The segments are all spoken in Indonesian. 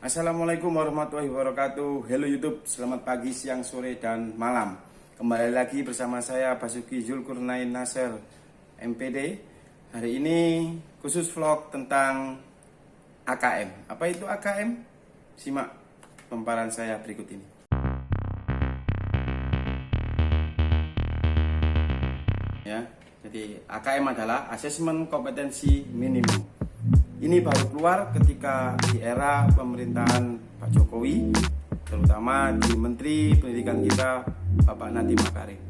Assalamualaikum warahmatullahi wabarakatuh. Hello YouTube, selamat pagi, siang, sore, dan malam. Kembali lagi bersama saya Basuki Zulkarnain Nasir, MPD. Hari ini khusus vlog tentang AKM. Apa itu AKM? Simak pemaparan saya berikut ini. Ya, jadi AKM adalah Asesmen Kompetensi Minimum. Ini baru keluar ketika di era pemerintahan Pak Jokowi, terutama di Menteri Pendidikan kita Bapak Nadiem Makarim.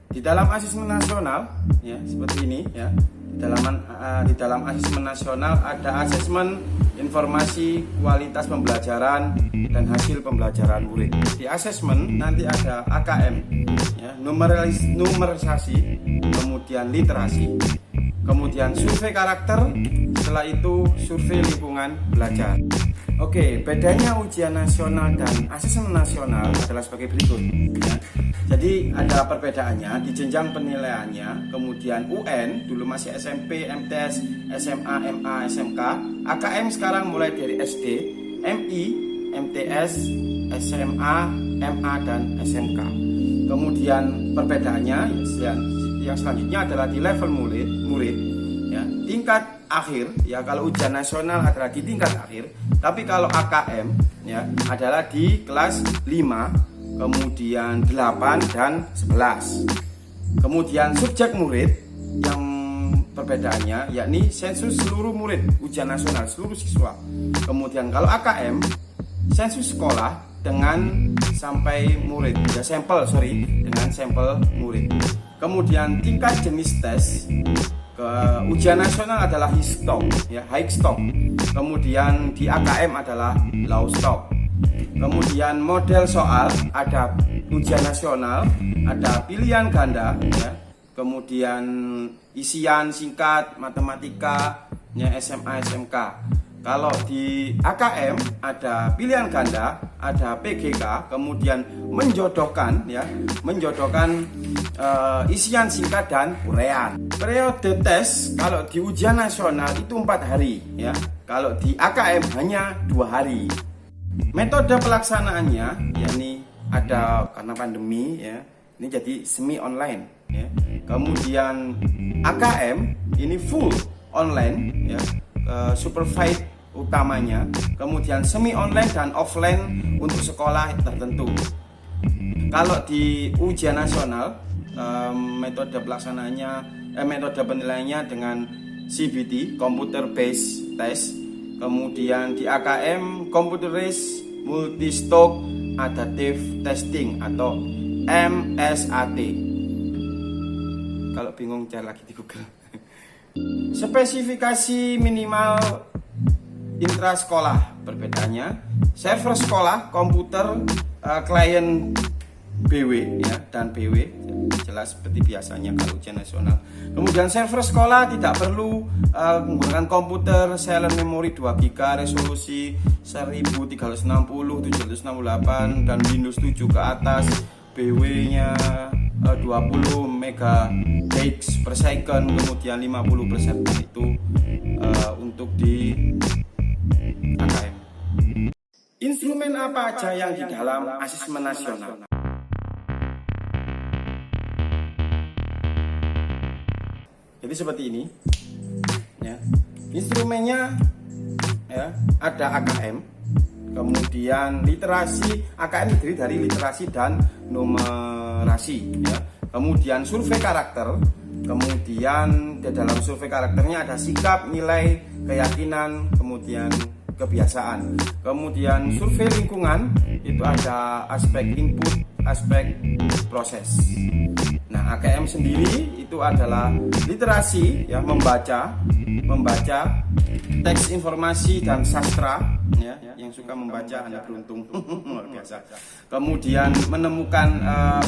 Di dalam asesmen nasional, ya seperti ini, ya di dalam asesmen nasional ada asesmen informasi kualitas pembelajaran dan hasil pembelajaran murid. Di asesmen nanti ada AKM, ya, numerisasi, kemudian literasi, kemudian survei karakter, setelah itu survei lingkungan belajar. Oke, bedanya ujian nasional dan asesmen nasional adalah sebagai berikut, ya. Jadi ada perbedaannya di jenjang penilaiannya, kemudian UN dulu masih SMP, MTS, SMA, MA, SMK, AKM sekarang mulai dari SD, MI, MTS, SMA, MA, dan SMK. Kemudian perbedaannya yang selanjutnya adalah di level murid, ya, tingkat akhir, ya kalau ujian nasional adalah di tingkat akhir, tapi kalau AKM, ya, adalah di kelas 5, kemudian 8 dan 11. Kemudian subjek murid yang perbedaannya yakni sensus seluruh murid ujian nasional seluruh siswa. Kemudian kalau AKM sensus sekolah dengan sampai murid, ya dengan sampel murid. Kemudian tingkat jenis tes ke ujian nasional adalah high stock. Kemudian di AKM adalah low stock. Kemudian model soal ada ujian nasional, ada pilihan ganda, ya. Kemudian isian singkat, matematika, ya, SMA, SMK. Kalau di AKM ada pilihan ganda, ada PGK, kemudian menjodohkan isian singkat dan uraian. Periode tes kalau di ujian nasional itu 4 hari, ya. Kalau di AKM hanya 2 hari. Metode pelaksanaannya yakni ada karena pandemi, ya. Ini jadi semi online, ya. Kemudian AKM ini full online, ya. Supervised utamanya, kemudian semi online dan offline untuk sekolah tertentu. Kalau di ujian nasional metode penilaiannya dengan CBT, Computer Based Test. Kemudian di AKM Computerized Multi-Stock Adaptive Testing atau MSAT. Kalau bingung cari lagi di Google. Spesifikasi minimal intrasekolah perbedaannya, server sekolah, komputer, klien BW, ya, dan BW jelas seperti biasanya kalau ujian nasional. Kemudian server sekolah tidak perlu menggunakan komputer, silent memory 2 GB, resolusi 1360, 768 dan Windows 7 ke atas, BW-nya 20 MB per second, kemudian 50% itu untuk di AKM. Instrumen apa aja yang di dalam asesmen nasional? Jadi seperti ini, ya. Instrumennya, ya, ada AKM, kemudian literasi. AKM terdiri dari literasi dan numerasi, ya. Kemudian survei karakter, kemudian di dalam survei karakternya ada sikap, nilai, keyakinan, kemudian kebiasaan. Kemudian survei lingkungan itu ada aspek input, aspek proses. Nah, AKM sendiri itu adalah literasi, ya, membaca teks informasi dan sastra, ya. Yang suka membaca Anda beruntung. Luar biasa. Kemudian menemukan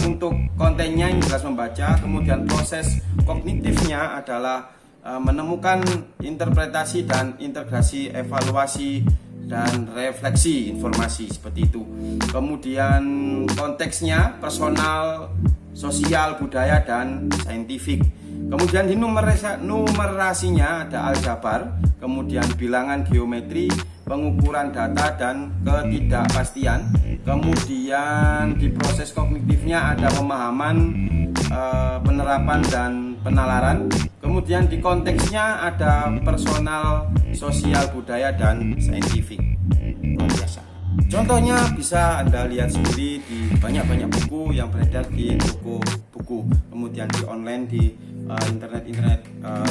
untuk kontennya yang jelas membaca. Kemudian proses kognitifnya adalah menemukan interpretasi dan integrasi, evaluasi dan refleksi informasi seperti itu. Kemudian konteksnya personal, sosial, budaya, dan saintifik. Kemudian di numerasinya ada aljabar, kemudian bilangan geometri, pengukuran data dan ketidakpastian. Kemudian di proses kognitifnya ada pemahaman, penerapan dan penalaran. Kemudian di konteksnya ada personal, sosial, budaya dan saintifik. Luar biasa. Contohnya bisa Anda lihat sendiri di banyak buku yang beredar di toko buku, kemudian di online, di internet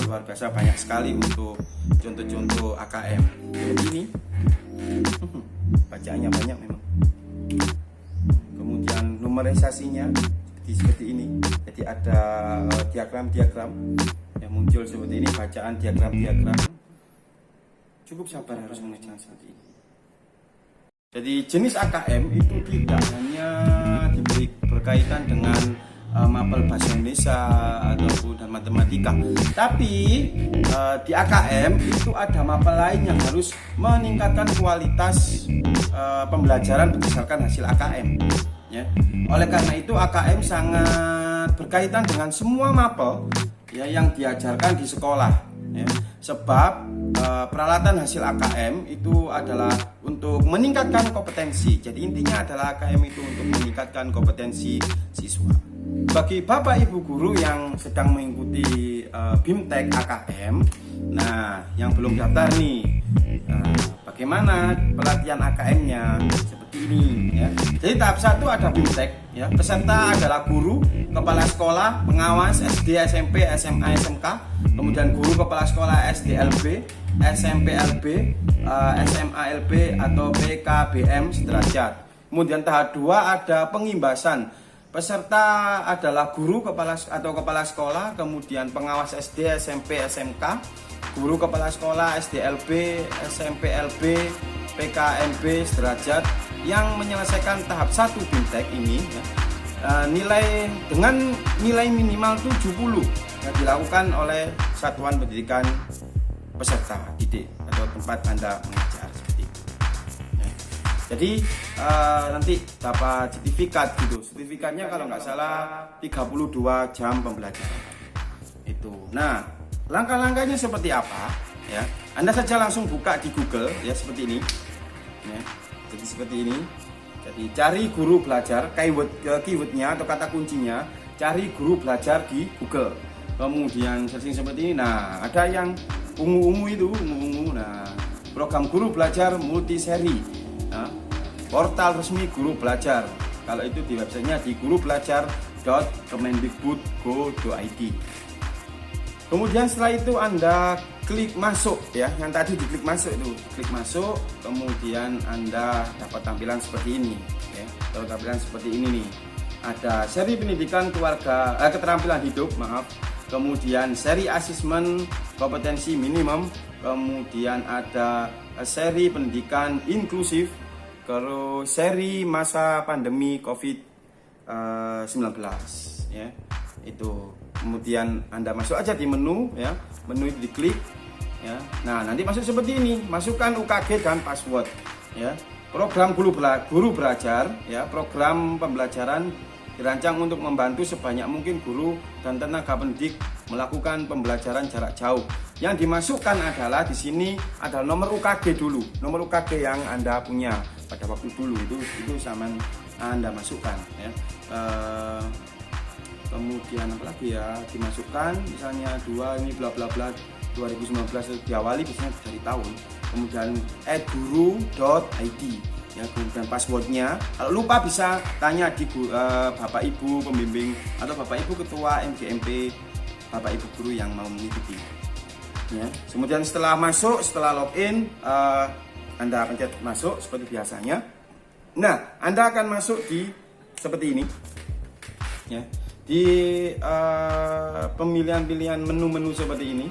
luar biasa banyak sekali untuk contoh-contoh AKM. Seperti ini, bacaannya banyak memang. Kemudian numerisasinya seperti ini, jadi ada diagram yang muncul seperti ini, bacaan diagram. Cukup sabar harus mengerjakan seperti ini. Jadi jenis AKM itu tidak hanya diberi berkaitan dengan mapel bahasa Indonesia ataupun dan matematika, tapi di AKM itu ada mapel lain yang harus meningkatkan kualitas pembelajaran berdasarkan hasil AKM. Ya. Oleh karena itu AKM sangat berkaitan dengan semua mapel ya yang diajarkan di sekolah. Ya. Sebab peralatan hasil AKM itu adalah untuk meningkatkan kompetensi. Jadi intinya adalah AKM itu untuk meningkatkan kompetensi siswa. Bagi Bapak Ibu guru yang sedang mengikuti BIMTEK AKM, nah yang belum daftar nih, bagaimana pelatihan AKM-nya? Seperti ini ya. Jadi tahap 1 ada BIMTEK ya. Peserta adalah guru, kepala sekolah, pengawas SD, SMP, SMA, SMK, kemudian guru kepala sekolah SDLB, SMPLB, SMALB atau PKBM sederajat. Kemudian tahap 2 ada pengimbasan. Peserta adalah guru kepala sekolah, kemudian pengawas SD, SMP, SMK, guru kepala sekolah SDLB, SMPLB, PKMB sederajat yang menyelesaikan tahap 1 BIMTEK ini ya, dengan nilai minimal 70 yang dilakukan oleh satuan pendidikan peserta didik atau tempat Anda mengajar seperti itu. Ya. Jadi nanti dapat sertifikat gitu. Sertifikatnya kalau nggak salah 32 jam pembelajaran. Itu. Nah, langkah-langkahnya seperti apa? Ya, Anda saja langsung buka di Google ya seperti ini. Ya, jadi seperti ini. Jadi cari guru belajar, keywordnya atau kata kuncinya, cari guru belajar di Google. Kemudian searching seperti ini. Nah, ada yang ungu-ungu itu, ungu-ungu. Nah, program guru belajar multiseri. Nah, portal resmi guru belajar. Kalau itu di websitenya di gurubelajar.kemendikbud.go.id. Kemudian setelah itu Anda klik masuk ya, yang tadi diklik masuk itu, klik masuk, kemudian Anda dapat tampilan seperti ini ya. Tampilan seperti ini nih. Ada seri pendidikan keterampilan hidup, kemudian seri asesmen kompetensi minimum, kemudian ada seri pendidikan inklusif, terus seri masa pandemi COVID-19 ya. Itu kemudian Anda masuk aja di menu ya, menu itu diklik ya. Nah, nanti masuk seperti ini, masukkan UKG dan password ya. Program guru belajar ya, program pembelajaran dirancang untuk membantu sebanyak mungkin guru dan tenaga pendidik melakukan pembelajaran jarak jauh. Yang dimasukkan adalah di sini adalah nomor UKG dulu, nomor UKG yang Anda punya pada waktu dulu itu sama Anda masukkan ya. Kemudian apa lagi ya, dimasukkan misalnya 2 ini bla bla bla 2019 diawali biasanya dari tahun, kemudian @guru.id ya, kemudian passwordnya. Kalau lupa bisa tanya di Bapak Ibu pembimbing atau Bapak Ibu ketua MGMP, Bapak Ibu guru yang mau mengikuti ya. Kemudian setelah masuk, setelah login, Anda pencet masuk seperti biasanya. Nah, Anda akan masuk di seperti ini ya, di pemilihan-pilihan menu-menu seperti ini.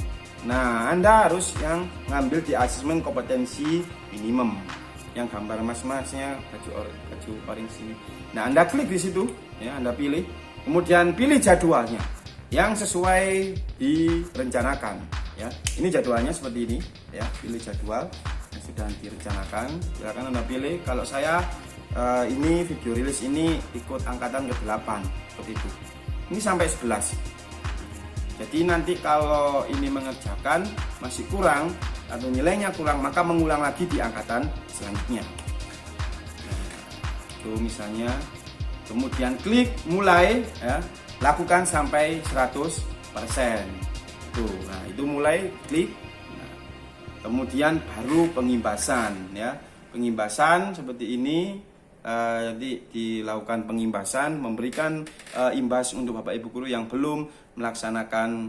Nah, Anda harus yang ngambil di asesmen kompetensi minimum yang gambar mas-masnya baju orange ini. Nah, Anda klik di situ ya, Anda pilih, kemudian pilih jadwalnya yang sesuai direncanakan ya. Ini jadwalnya seperti ini ya, pilih jadwal yang sudah direncanakan. Silakan Anda pilih. Kalau saya ini video rilis ini ikut angkatan ke-8 seperti itu. Ini sampai 11. Jadi nanti kalau ini mengerjakan masih kurang, atau nilainya kurang, maka mengulang lagi di angkatan selanjutnya. Nah, itu misalnya, kemudian klik mulai, ya, lakukan sampai 100%. Tuh, nah itu mulai klik. Nah, kemudian baru pengimbasan, ya. Pengimbasan seperti ini, jadi dilakukan pengimbasan, memberikan imbas untuk Bapak Ibu guru yang belum melaksanakan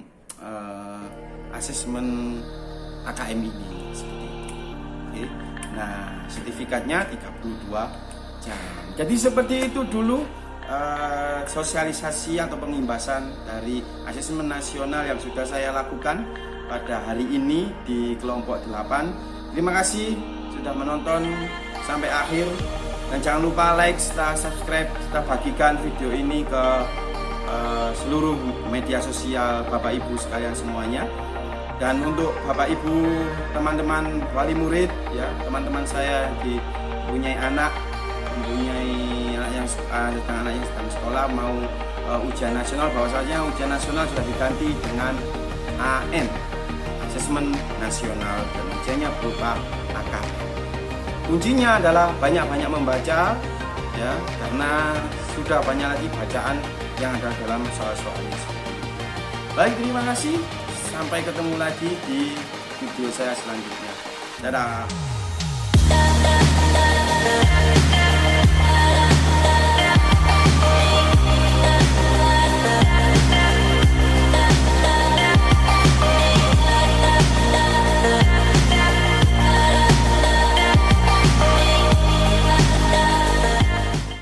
asesmen AKM ini seperti itu. Oke. Nah, sertifikatnya 32 jam. Jadi seperti itu dulu sosialisasi atau pengimbasan dari asesmen nasional yang sudah saya lakukan pada hari ini di kelompok 8. Terima kasih sudah menonton sampai akhir, dan jangan lupa like, serta subscribe, serta bagikan video ini ke seluruh media sosial Bapak Ibu sekalian semuanya. Dan untuk Bapak Ibu, teman-teman wali murid, ya, teman-teman saya mempunyai anak yang sedang sekolah mau ujian nasional, bahwasanya ujian nasional sudah diganti dengan AN, asesmen nasional, dan ujiannya berupa AKM. Kuncinya adalah banyak-banyak membaca, ya, karena sudah banyak lagi bacaan yang ada dalam soal-soal ini. Baik, terima kasih. Sampai ketemu lagi di video saya selanjutnya. Dadah.